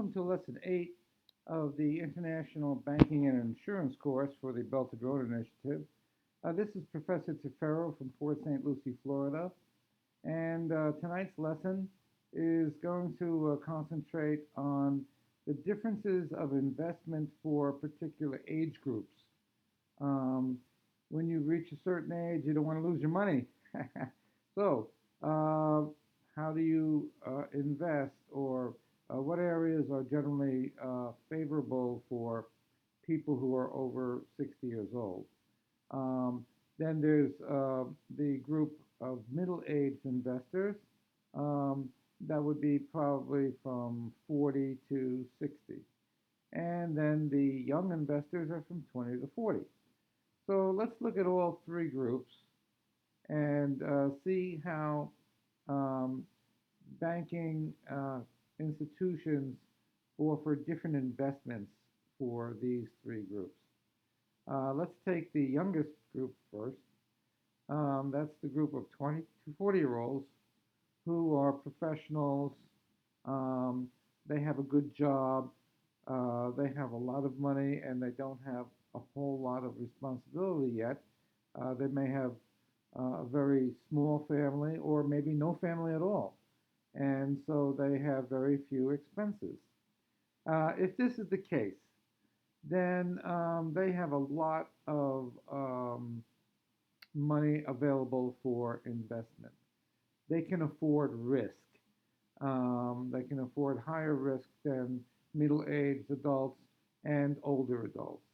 Welcome to Lesson 8 of the International Banking and Insurance course for the Belt and Road Initiative. This is Professor Tefero from Port St. Lucie, Florida, and tonight's lesson is going to concentrate on the differences of investment for particular age groups. Um, when you reach a certain age, you don't want to lose your money. So, how do you invest, or what areas are generally favorable for people who are over 60 years old? Um, then there's the group of middle-aged investors. Um, that would be probably from 40 to 60. And then the young investors are from 20 to 40. So let's look at all three groups and see how um, banking institutions offer different investments for these three groups. Let's take the youngest group first. That's the group of 20 to 40-year-olds who are professionals. Um, they have a good job. They have a lot of money and they don't have a whole lot of responsibility yet. They may have a very small family or maybe no family at all. And so they have very few expenses. If this is the case, then they have a lot of money available for investment. They can afford risk. They can afford higher risk than middle-aged adults and older adults.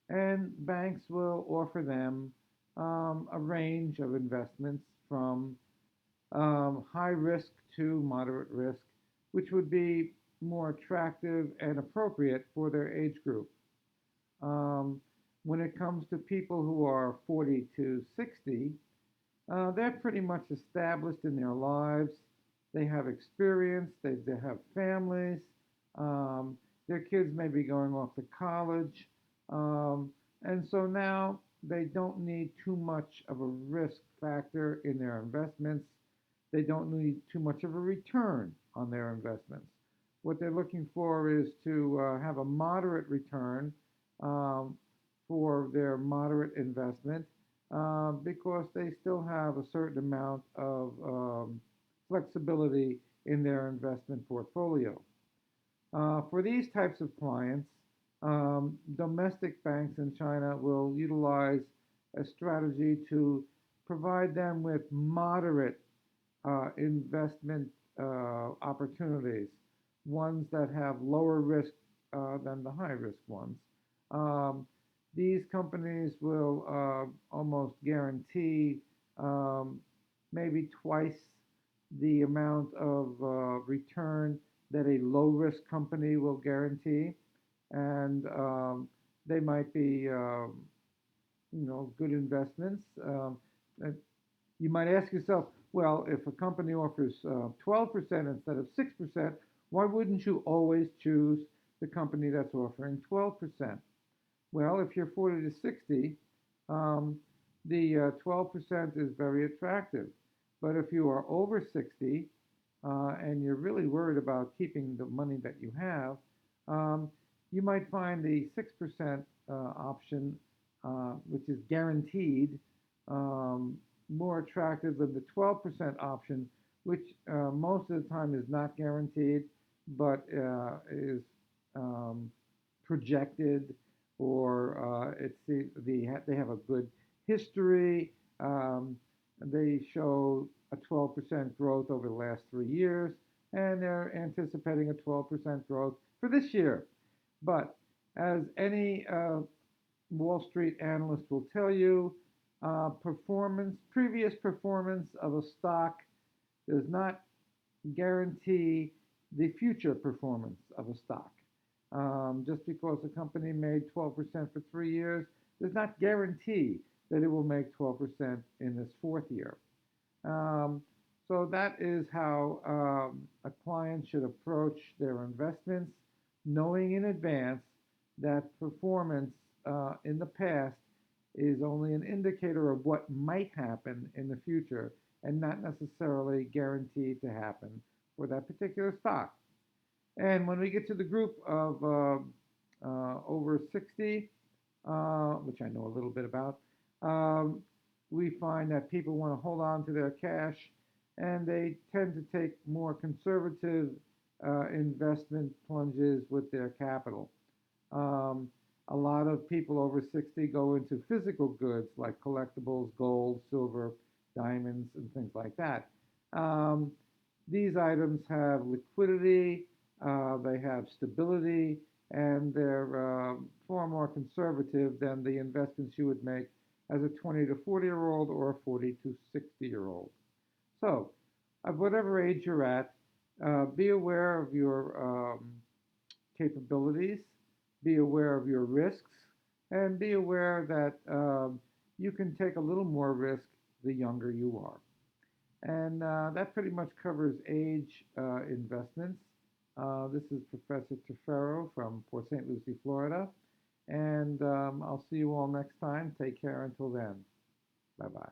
And banks will offer them a range of investments from high risk to moderate risk, which would be more attractive and appropriate for their age group. Um, when it comes to people who are 40 to 60, they're pretty much established in their lives. They have experience, they have families, um, their kids may be going off to college, and so now they don't need too much of a risk factor in their investments. They don't need too much of a return on their investments. What they're looking for is to have a moderate return um, for their moderate investment because they still have a certain amount of flexibility in their investment portfolio. For these types of clients, domestic banks in China will utilize a strategy to provide them with moderate investment opportunities, ones that have lower risk than the high risk ones. Um, these companies will almost guarantee maybe twice the amount of return that a low risk company will guarantee, and they might be good investments. You might ask yourself, well, if a company offers 12% instead of 6%, why wouldn't you always choose the company that's offering 12%? Well, if you're 40 to 60, um, the 12% is very attractive. But if you are over 60 and you're really worried about keeping the money that you have, um, you might find the 6% option, which is guaranteed, um, more attractive than the 12% option, which most of the time is not guaranteed, but is um, projected, or they have a good history. They show a 12% growth over the last 3 years, and they're anticipating a 12% growth for this year. But as any Wall Street analyst will tell you, previous performance of a stock does not guarantee the future performance of a stock. Just because a company made 12% for 3 years does not guarantee that it will make 12% in this fourth year. Um, so that is how a client should approach their investments, knowing in advance that performance in the past is only an indicator of what might happen in the future and not necessarily guaranteed to happen for that particular stock. And when we get to the group of over 60, which I know a little bit about, um, we find that people want to hold on to their cash and they tend to take more conservative investment plunges with their capital. Um, a lot of people over 60 go into physical goods like collectibles, gold, silver, diamonds, and things like that. Um, these items have liquidity, they have stability, and they're far more conservative than the investments you would make as a 20 to 40-year-old or a 40 to 60-year-old. So, at whatever age you're at, be aware of your capabilities, be aware of your risks, and be aware that you can take a little more risk the younger you are. And that pretty much covers age investments. This is Professor Tefero from Port St. Lucie, Florida. And I'll see you all next time. Take care until then. Bye bye.